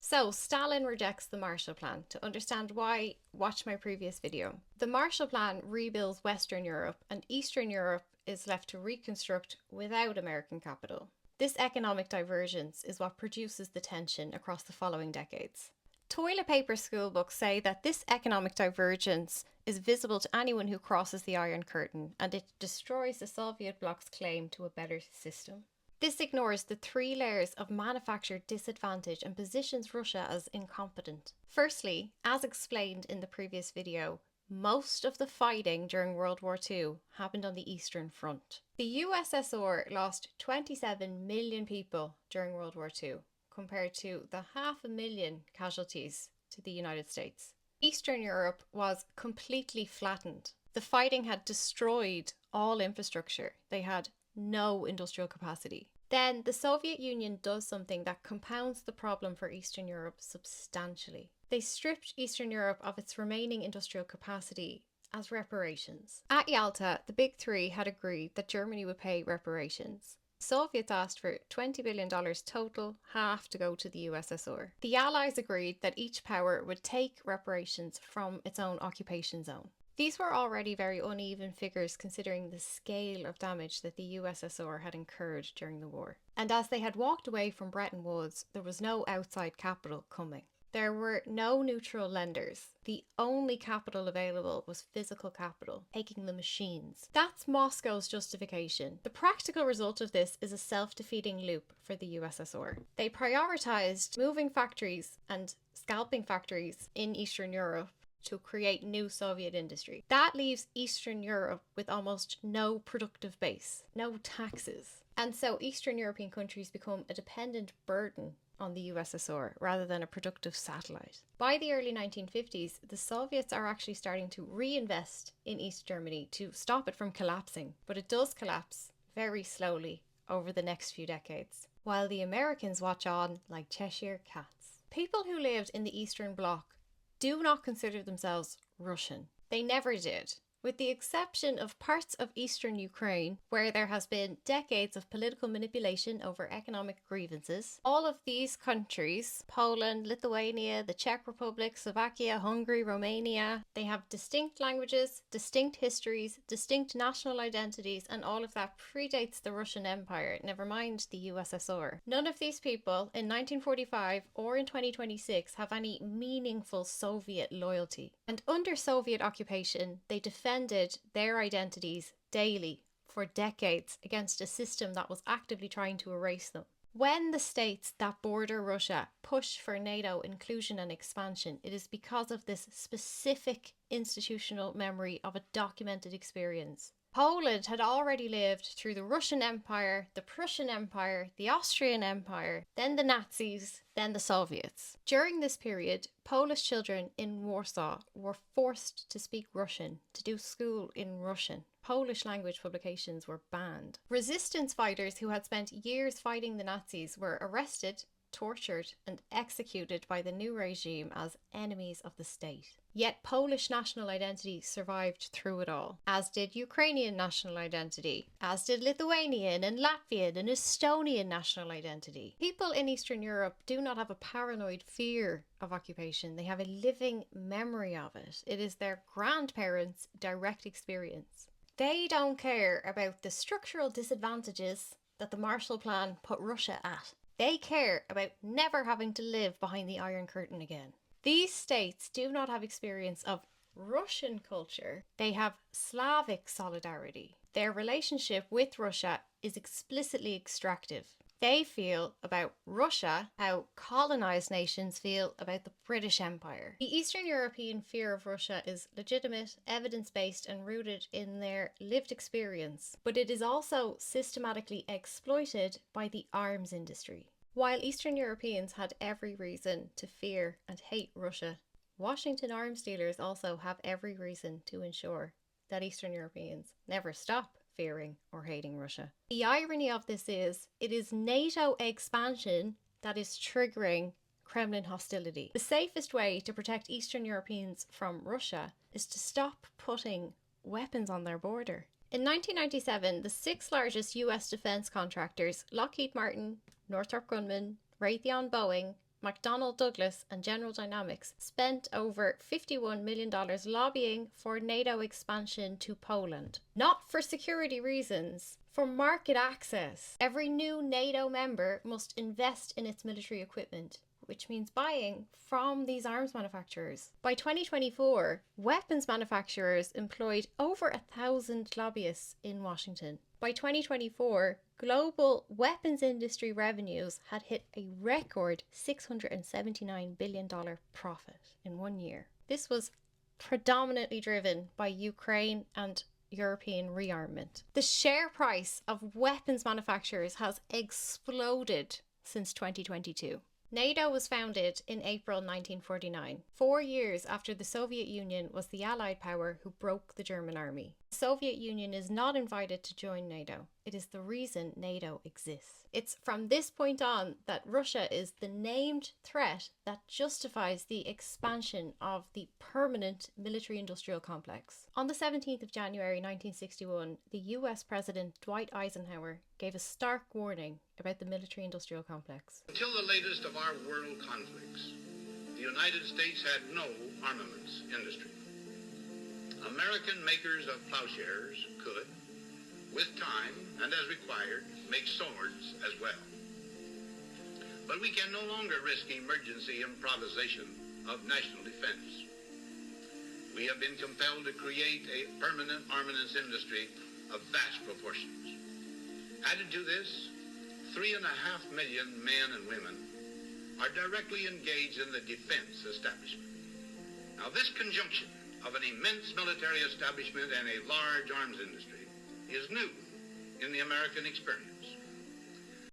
So, Stalin rejects the Marshall Plan. To understand why, watch my previous video. The Marshall Plan rebuilds Western Europe, and Eastern Europe is left to reconstruct without American capital. This economic divergence is what produces the tension across the following decades. Toilet paper school books say that this economic divergence is visible to anyone who crosses the Iron Curtain, and it destroys the Soviet bloc's claim to a better system. This ignores the three layers of manufactured disadvantage and positions Russia as incompetent. Firstly, as explained in the previous video, most of the fighting during World War II happened on the Eastern Front. The USSR lost 27 million people during World War II, compared to the 500,000 casualties to the United States. Eastern Europe was completely flattened. The fighting had destroyed all infrastructure. They had no industrial capacity. Then the Soviet Union does something that compounds the problem for Eastern Europe substantially. They stripped Eastern Europe of its remaining industrial capacity as reparations. At Yalta, the Big Three had agreed that Germany would pay reparations. The Soviets asked for $20 billion total, half to go to the USSR. The Allies agreed that each power would take reparations from its own occupation zone. These were already very uneven figures considering the scale of damage that the USSR had incurred during the war. And as they had walked away from Bretton Woods, there was no outside capital coming. There were no neutral lenders. The only capital available was physical capital, taking the machines. That's Moscow's justification. The practical result of this is a self-defeating loop for the USSR. They prioritized moving factories and scalping factories in Eastern Europe to create new Soviet industry. That leaves Eastern Europe with almost no productive base, no taxes. And so Eastern European countries become a dependent burden on the USSR rather than a productive satellite. By the early 1950s, the Soviets are actually starting to reinvest in East Germany to stop it from collapsing, but it does collapse very slowly over the next few decades, while the Americans watch on like Cheshire cats. People who lived in the Eastern Bloc do not consider themselves Russian. They never did. With the exception of parts of eastern Ukraine, where there has been decades of political manipulation over economic grievances, all of these countries, Poland, Lithuania, the Czech Republic, Slovakia, Hungary, Romania, they have distinct languages, distinct histories, distinct national identities, and all of that predates the Russian Empire, never mind the USSR. None of these people in 1945 or in 2026 have any meaningful Soviet loyalty. And under Soviet occupation, they defended their identities daily for decades against a system that was actively trying to erase them. When the states that border Russia push for NATO inclusion and expansion, it is because of this specific institutional memory of a documented experience. Poland had already lived through the Russian Empire, the Prussian Empire, the Austrian Empire, then the Nazis, then the Soviets. During this period, Polish children in Warsaw were forced to speak Russian, to do school in Russian. Polish language publications were banned. Resistance fighters who had spent years fighting the Nazis were arrested, tortured, and executed by the new regime as enemies of the state. Yet Polish national identity survived through it all, as did Ukrainian national identity, as did Lithuanian and Latvian and Estonian national identity. People in Eastern Europe do not have a paranoid fear of occupation, they have a living memory of it. It is their grandparents' direct experience. They don't care about the structural disadvantages that the Marshall Plan put Russia at. They care about never having to live behind the Iron Curtain again. These states do not have experience of Russian culture. They have Slavic solidarity. Their relationship with Russia is explicitly extractive. They feel about Russia how colonized nations feel about the British Empire. The Eastern European fear of Russia is legitimate, evidence-based, and rooted in their lived experience, but it is also systematically exploited by the arms industry. While Eastern Europeans had every reason to fear and hate Russia, Washington arms dealers also have every reason to ensure that Eastern Europeans never stop fearing or hating Russia. The irony of this is, it is NATO expansion that is triggering Kremlin hostility. The safest way to protect Eastern Europeans from Russia is to stop putting weapons on their border. In 1997, the six largest US defense contractors, Lockheed Martin, Northrop Grumman, Raytheon Boeing, McDonnell Douglas and General Dynamics spent over $51 million lobbying for NATO expansion to Poland. Not for security reasons, for market access. Every new NATO member must invest in its military equipment, which means buying from these arms manufacturers. By 2024, weapons manufacturers employed over 1,000 lobbyists in Washington. By 2024, global weapons industry revenues had hit a record $679 billion profit in 1 year. This was predominantly driven by Ukraine and European rearmament. The share price of weapons manufacturers has exploded since 2022. NATO was founded in April 1949, 4 years after the Soviet Union was the Allied power who broke the German army. The Soviet Union is not invited to join NATO. It is the reason NATO exists. It's from this point on that Russia is the named threat that justifies the expansion of the permanent military-industrial complex. On the 17th of January 1961, the US President Dwight Eisenhower gave a stark warning about the military-industrial complex. Until the latest of our world conflicts, the United States had no armaments industry. American makers of plowshares could, with time and as required, make swords as well. But we can no longer risk emergency improvisation of national defense. We have been compelled to create a permanent armaments industry of vast proportions. Added to this, 3.5 million men and women are directly engaged in the defense establishment. Now, this conjunction of an immense military establishment and a large arms industry is new in the American experience.